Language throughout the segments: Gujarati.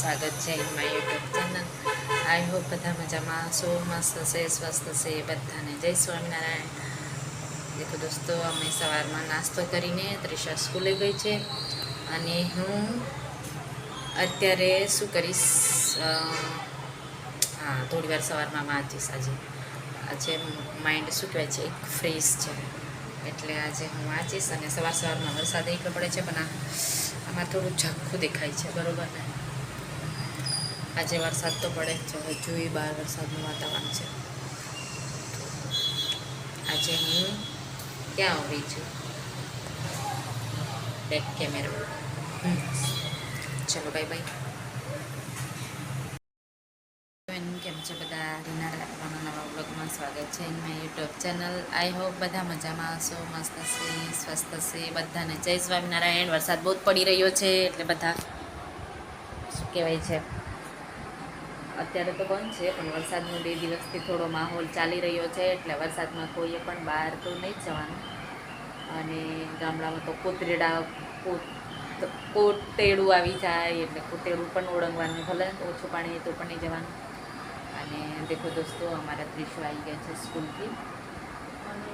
સ્વાગત છે my YouTube channel. I hope બધા મજામાં હશો, મસ્ત હશે, સ્વસ્થ હશે। બધાને જય સ્વામિનારાયણ। દેખો દોસ્તો, અમે સવારમાં નાસ્તો કરીને ત્રિષા સ્કૂલે ગઈ છે અને હું અત્યારે શું કરીશ, હા થોડી વાર સવારમાં વાંચીશ। આજે માઇન્ડ શું કહેવાય છે, એક ફ્રેશ છે, એટલે આજે હું વાંચીશ। અને સવારમાં વરસાદ એટલો પડે છે, પણ આમાં થોડું ઝાંખું દેખાય છે, બરાબર ને? આજે વરસાદ તો પડે જ છે, હજુ બહાર વરસાદનું વાતાવરણ છે। આજે હું ક્યાં આવી છું, બેક કેમેરા। ચલો બાય બાય। કેમ છે બધા? રીના રાખવાના નવા બ્લોગમાં સ્વાગત છે my YouTube channel. I hope બધા મજામાં હશો, મસ્ત હશે, સ્વસ્થ હશે। બધાને જય સ્વામિનારાયણ। વરસાદ બહુ જ પડી રહ્યો છે, એટલે બધા શું કહેવાય છે, અત્યારે તો બંધ છે, પણ વરસાદનો 2 દિવસથી થોડો માહોલ ચાલી રહ્યો છે, એટલે વરસાદમાં કોઈએ પણ બહાર તો નહીં જ જવાનું। અને ગામડામાં તો કોટેડું આવી જાય, એટલે કોટેડું પણ ઓળંગવાનું, ભલે ઓછું પાણી તો પણ નહીં જવાનું। અને દેખો દોસ્તો, અમારા ત્રિશુ આવી ગયા છે સ્કૂલથી, અને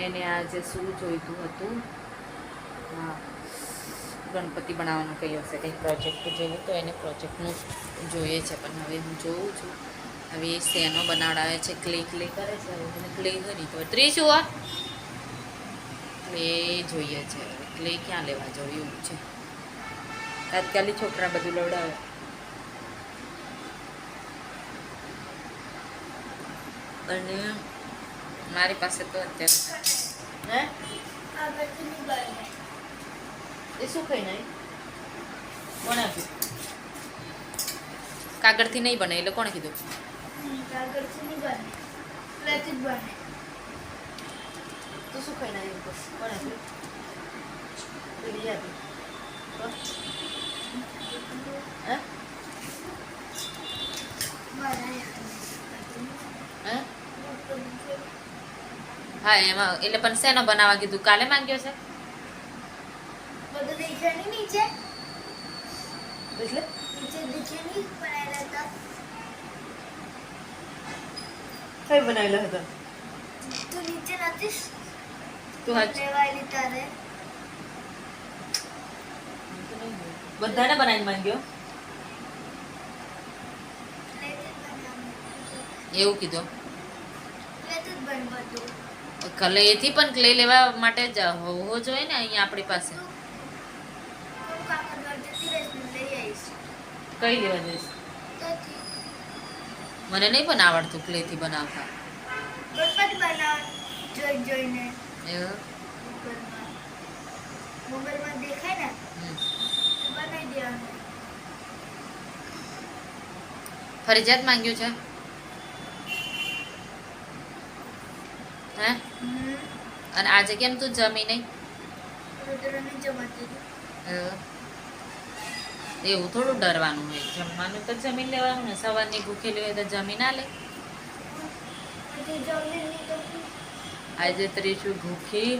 એને આજે શું જોઈતું હતું, હા ગણપતિ બનાવવાનું કહ્યું હશે, કંઈક પ્રોજેક્ટ જેવું, તો એને પ્રોજેક્ટનું જોઈએ છે। પણ હવે હું જોઉં છું, હવે એ શેનો બનાવડાવે છે, ક્લે કરે છે, હવે મને ક્લે કરી તો ત્રીજું ક્લે જોઈએ છે, ક્લે ક્યાં લેવા જવું એવું છે। તાત્કાલિક છોકરા બધું લવડાવે, અને મારી પાસે તો અત્યારે એ શું ખાઈ નહીં, કોણે આપ્યું? કાગળથી નહીં બને એટલે કોણે કીધું? કાગળથી નહીં બને, પ્લેટથી જ બને। તું શું ખાઈને આવ્યું? કોણે આપ્યું? લઈ આપ્યું? હા એમાં એટલે પણ શેનો બનાવવા કીધું? કાલે માંગ્યો છે બધું દેખાય નીચે, એટલે નીચે દેખાય બનાવેલા હતા, કઈ બનાવેલા હતા? તું નીચે નથી, તું લેવાયેલી તારે બધાને બનાવીને માંગ્યો એવું કીધું? ક્લેથી પણ ક્લે લેવા માટે જ હોવો જોઈએ ને અહીંયા આપણી પાસે। કઈ લેવા જઈશ? મને નહીં પણ આવડતું ક્લેથી બનાવતા, જોઈને મોબાઈલમાં દેખાય ને, બનાવી દેવાનું। ફરજિયાત માંગ્યું છે હે? અને આજે કેમ તું જમી નહીં? એવું થોડું ડરવાનું હોય, જમવાનું તો જમીન લેવાનું ને। સવારની ભૂખેલી હોય તો જમી ના લે? આજે ત્રીજું ભૂખી,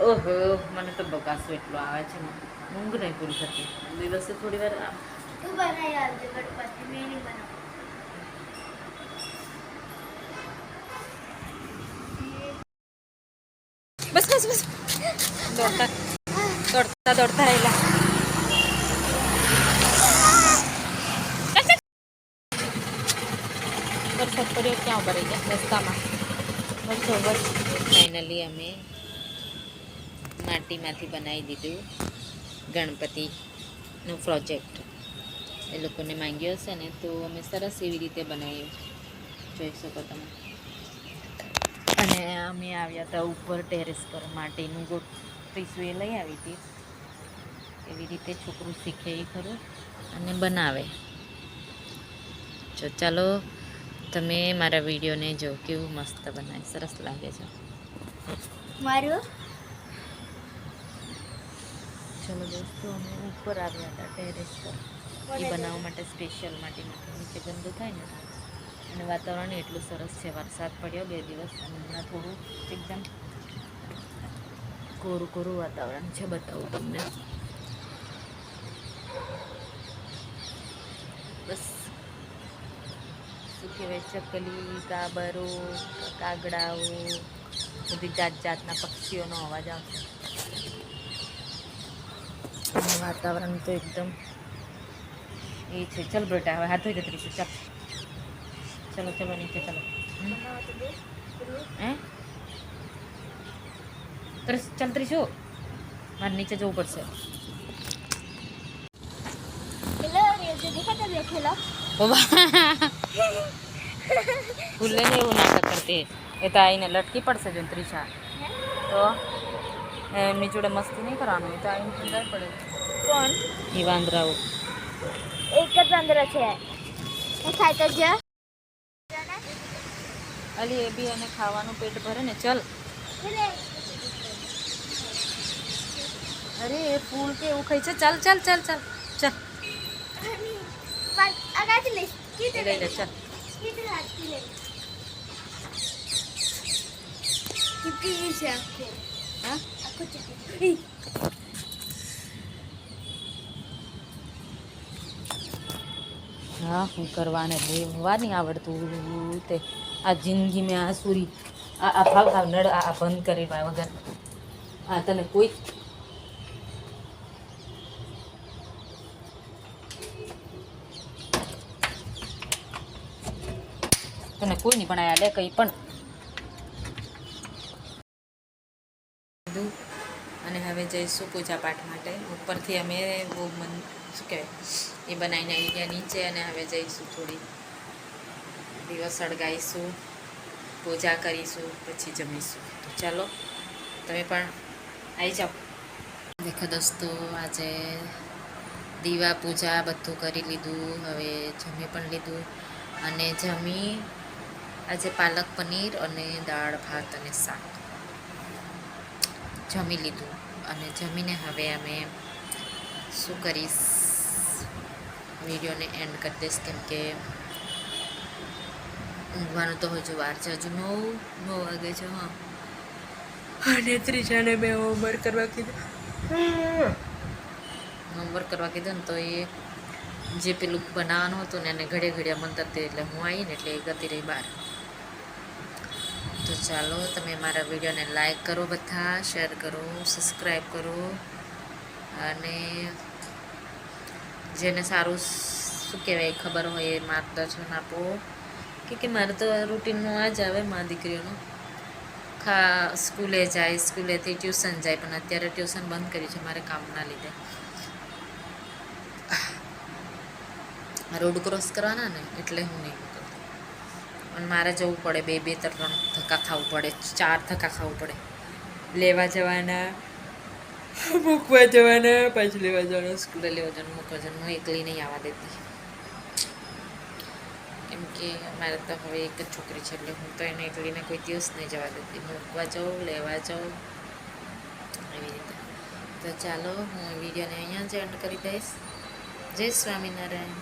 ઓહો મને તો બગાસો એટલો આવે છે ને, ઊંઘ નહીં પૂરી થતી દિવસે। થોડી વાર તું બનાવી આવજે ગણપતિ, મેં નહીં બનાવ। બસ બસ બસ, દોડતા દોડતા દોડતા રહેલા। વરસાદ પડ્યો, ક્યાં ઉભા રહી ગયા રસ્તામાં? ફાઇનલી અમે માટીમાંથી બનાવી દીધું ગણપતિનો પ્રોજેક્ટ। એ લોકોને માંગ્યો હશે ને, તો અમે સરસ એવી રીતે બનાવ્યું, જોઈ શકો તમે। અને અમે આવ્યા હતા ઉપર ટેરેસ પર, માટીનું ત્રીસું એ લઈ આવી હતી, એવી રીતે છોકરું શીખે એ ખરું અને બનાવે। ચાલો તમે મારા વિડીયોને જો, કેવું મસ્ત બનાવે, સરસ લાગે છે મારું। ચલો દોસ્તો, અમે ઉપર આવ્યા હતા ટેરેસ પર, એ બનાવવા માટે સ્પેશિયલ માટીમાંથી, નીચે ગંદુ થાય ને। અને વાતાવરણ એટલું સરસ છે, વરસાદ પડ્યો 2 દિવસ, અને હમણાં થોડું એકદમ કોરું કોરું વાતાવરણ છે, બતાવું તમને. બસ શું કહેવાય, ચકલી, કાબરો, કાગડાઓ, બધી જાત જાતના પક્ષીઓનો અવાજ આવશે. અને વાતાવરણ તો એકદમ એ છે. ચલ બેટા, હવે હાથ ધોઈ જતી ચાલ. ચલો ચલો નીચે ચલો. હે ચાલ ત્રીશું, મારે નીચે જવું પડશે. ભૂલે ને એવું નાટક કરતી એ તો આવીને લટકી પડશે જો ત્રિષા. તો એમની જોડે મસ્તી નહીં કરવાનું, એ તો આવીને ખબર પડે. કોણ? એ વાંદરાઓ એક જ વાંદરો છે. ખાય તો જ અલી એ બી એને ખાવાનું પેટ ભરે ને. ચલ. અરે એ ફૂલ કે એવું ખાઈ છે. ચાલ ચાલ ચાલ ચાલ ચાલ. લઈ લે ચાલ. હા હા શું કરવાને રહેવા નહીં આવડતું તે. આ જિંદગી મેં આ સુરી આ ભાવ આ નળ આ બંધ કરી વગર આ તને કોઈ તને કોઈ નહીં પણ આ લે કંઈ પણ. અને હવે જઈશું પૂજા પાઠ માટે. ઉપરથી અમે બહુ શું કહેવાય એ બનાવીને આવી ગયા નીચે, અને હવે જઈશું થોડી દિવસ સળગાઈશું, પૂજા કરીશું, પછી જમીશું. તો ચાલો તમે પણ આવી જાઓ. દેખો દોસ્તો, આજે દીવા પૂજા બધું કરી લીધું, હવે જમી પણ લીધું. અને જમી આજે પાલક પનીર અને દાળ ભાત અને શાક જમી લીધું. અને જમીને હવે અમે શું કરીશ, વિડીયોને એન્ડ કરી દઈશ, કેમ કે ઊંઘવાનું તો હજુ વાર છે. હજુ 9 વાગે છે. હા, અને ત્રીજાને મેં હોમવર્ક કરવા કીધું. હોમવર્ક કરવા કીધું ને તો એ જે પેલું બનાવવાનું હતું ને એને ઘડિયા ઘડિયા મનતા તે, એટલે હું આવી ને એટલે એ ગતી રહી બહાર. તો ચાલો તમે મારા વિડીયોને લાઈક કરો, બધા શેર કરો, સબસ્ક્રાઈબ કરો, અને જેને સારું શું કહેવાય ખબર હોય એ માર્ગદર્શન આપો. કે મારે તો રૂટીનનું આ જ આવે. મારી દીકરીઓનું સ્કૂલે જાય, સ્કૂલેથી ટ્યુશન જાય, પણ અત્યારે ટ્યુશન બંધ કર્યું છે મારે કામના લીધે. રોડ ક્રોસ કરવાના ને એટલે હું નહીં કરતી. અને મારે જવું પડે, 2-3 ધક્કા ખાવું પડે, 4 ધક્કા ખાવું પડે. લેવા જવાના, મૂકવા જવાના, પાછું લેવા જવાના, સ્કૂલે લેવા જવાનું, મૂકવા જવાનું. હું એકલી નહીં આવવા દેતી, કેમ કે મારે તો હવે એક જ છોકરી છે, એટલે હું તો એને એકલીને કોઈ દિવસ નહીં જવા દેતી. મૂકવા જાઉં, લેવા જાઉં, એવી રીતે. તો ચાલો હું વિડીયોને અહીંયા જ એન્ડ કરી દઈશ. જય સ્વામિનારાયણ.